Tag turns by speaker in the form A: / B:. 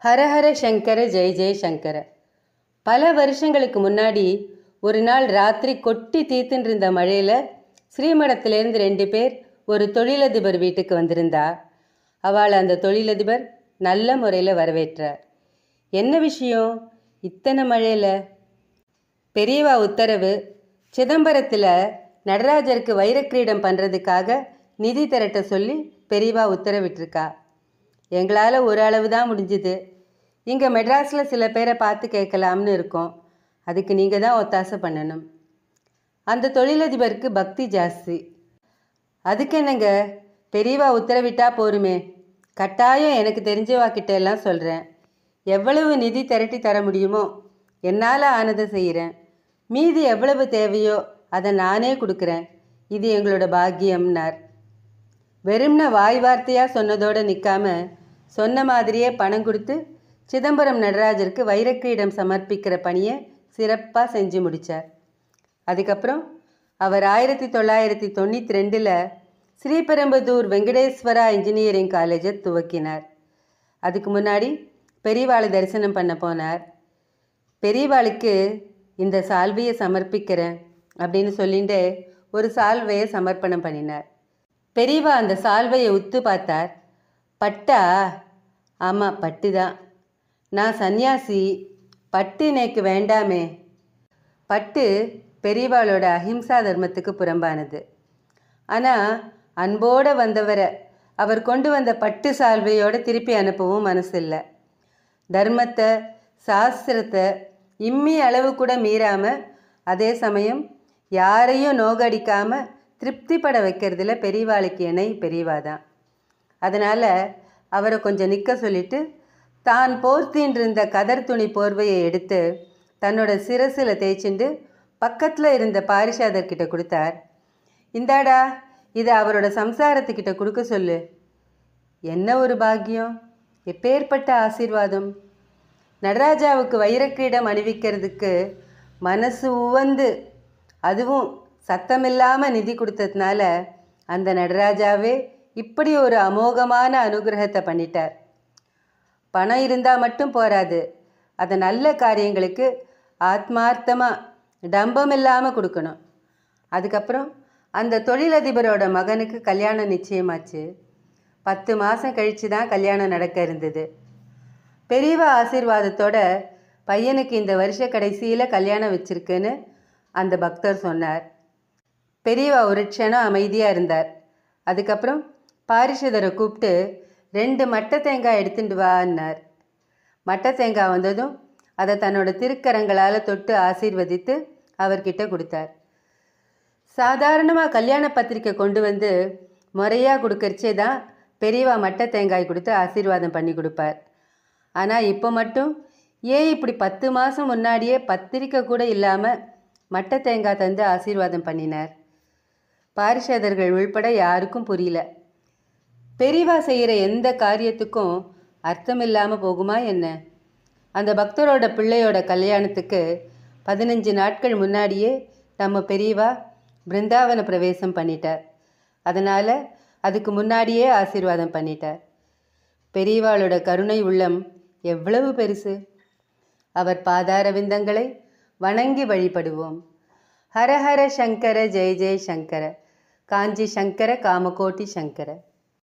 A: ஹரஹர சங்கர ஜெய் ஜெய் சங்கர. பல வருஷங்களுக்கு முன்னாடி ஒரு நாள் ராத்திரி கொட்டி தீத்துன்னு இருந்த மழையில் ஸ்ரீமடத்திலேருந்து 2 பேர் ஒரு தொழிலதிபர் வீட்டுக்கு வந்திருந்தா. அவளை அந்த தொழிலதிபர் நல்ல முறையில் வரவேற்றார். என்ன விஷயம் இத்தனை மழையில்? பெரியவா உத்தரவு, சிதம்பரத்தில் நடராஜருக்கு வைரக்கிரீடம் பண்ணுறதுக்காக நிதி திரட்ட சொல்லி பெரியவா உத்தரவிட்டிருக்கா. எங்களால் ஒரு அளவு தான் முடிஞ்சுது. இங்கே மெட்ராஸில் சில பேரை பார்த்து கேட்கலாம்னு இருக்கோம். அதுக்கு நீங்கள் தான் ஒத்தாசை பண்ணணும். அந்த தொழிலதிபருக்கு பக்தி ஜாஸ்தி. அதுக்கு என்னங்க, பெரியவா உத்தரவிட்டா போருமே. கட்டாயம் எனக்கு தெரிஞ்சவாக்கிட்ட எல்லாம் சொல்கிறேன். எவ்வளவு நிதி திரட்டி தர முடியுமோ என்னால் ஆனதை செய்கிறேன். மீதி எவ்வளவு தேவையோ அதை நானே கொடுக்குறேன். இது எங்களோட பாக்கியம்னார். வெறும்ன வாய் வார்த்தையாக சொன்னதோடு நிற்காம சொன்ன மாதிரியே பணம் கொடுத்து சிதம்பரம் நடராஜருக்கு வைரக்கிரீடம் சமர்ப்பிக்கிற பணியை சிறப்பாக செஞ்சு முடித்தார். அதுக்கப்புறம் அவர் 1992 ஸ்ரீபெரும்புதூர் வெங்கடேஸ்வரா இன்ஜினியரிங் காலேஜை துவக்கினார். அதுக்கு முன்னாடி பெரியவாளை தரிசனம் பண்ண போனார். பெரியவாளுக்கு இந்த சால்வையை சமர்ப்பிக்கிறேன் அப்படின்னு சொல்லிட்டு ஒரு சால்வையை சமர்ப்பணம் பண்ணினார். பெரியவா அந்த சால்வையை உத்து பார்த்தார். பட்டா? ஆமாம், பட்டு தான். நான் சன்னியாசி, பட்டு எனக்கு வேண்டாமே. பட்டு பெரியவாளோட அஹிம்சா தர்மத்துக்கு புறம்பானது. ஆனால் அன்போடு வந்தவரை அவர் கொண்டு வந்த பட்டு சால்வையோடு திருப்பி அனுப்பவும் மனசு இல்லை. தர்மத்தை சாஸ்திரத்தை இம்மி அளவு கூட மீறாமல், அதே சமயம் யாரையும் நோகடிக்காமல் திருப்திப்பட வைக்கிறதுல பெரியவாளுக்கு இணை பெரியவா தான். அதனால் அவரை கொஞ்சம் நிற்க சொல்லிட்டு தான் போர்த்தின்னு இருந்த கதர் துணி போர்வையை எடுத்து தன்னோட சிரசில் தேய்ச்சிண்டு பக்கத்தில் இருந்த பாரிஷாதர்கிட்ட கொடுத்தார். இந்தாடா, இதை அவரோட சம்சாரத்துக்கிட்ட கொடுக்க சொல்லு. என்ன ஒரு பாக்கியம், எப்பேற்பட்ட ஆசீர்வாதம். நடராஜாவுக்கு வைரக்கிரீடம் அணிவிக்கிறதுக்கு மனசு உவந்து அதுவும் சத்தமில்லாமல் நிதி கொடுத்ததுனால அந்த நடராஜாவே இப்படி ஒரு அமோகமான அனுகிரகத்தை பண்ணிட்டார். பணம் இருந்தால் மட்டும் போராது, அதை நல்ல காரியங்களுக்கு ஆத்மார்த்தமாக டம்பம் இல்லாமல் கொடுக்கணும். அதுக்கப்புறம் அந்த தொழிலதிபரோட மகனுக்கு கல்யாணம் நிச்சயமாச்சு. 10 மாதம் கழித்து தான் கல்யாணம் நடக்க இருந்தது. பெரியவா ஆசீர்வாதத்தோட பையனுக்கு இந்த வருஷ கடைசியில் கல்யாணம் வச்சிருக்குன்னு அந்த பக்தர் சொன்னார். பெரியவா ஒரு க்ஷணம் அமைதியாக இருந்தார். அதுக்கப்புறம் பாரிஷதரை கூப்பிட்டு 2 மட்டை தேங்காய் எடுத்துட்டு வான்னார். மட்டை தேங்காய் வந்ததும் அதை தன்னோட திருக்கரங்களால் தொட்டு ஆசீர்வதித்து அவர்கிட்ட கொடுத்தார். சாதாரணமாக கல்யாண பத்திரிக்கை கொண்டு வந்து முறையாக கொடுக்கறச்சே தான் பெரியவா மட்டை தேங்காய் கொடுத்து ஆசீர்வாதம் பண்ணி கொடுப்பார். ஆனால் இப்போ மட்டும் ஏன் இப்படி 10 மாதம் முன்னாடியே பத்திரிக்கை கூட இல்லாமல் மட்டை தேங்காய் தந்து ஆசீர்வாதம் பண்ணினார்? பாரிஷதர்கள் உள்பட யாருக்கும் புரியல. பெரியவா செய்கிற எந்த காரியத்துக்கும் அர்த்தம் இல்லாமல் போகுமா என்ன? அந்த பக்தரோட பிள்ளையோட கல்யாணத்துக்கு 15 நாட்கள் முன்னாடியே நம்ம பெரியவா பிருந்தாவன பிரவேசம் பண்ணிட்டார். அதனால் அதுக்கு முன்னாடியே ஆசீர்வாதம் பண்ணிட்டார். பெரியவாளோட கருணை உள்ளம் எவ்வளவு பெருசு! அவர் பாதார விந்தங்களை வணங்கி வழிபடுவோம். ஹரஹர சங்கர ஜெய் ஜெய் சங்கர. காஞ்சி சங்கர காமகோட்டி சங்கர.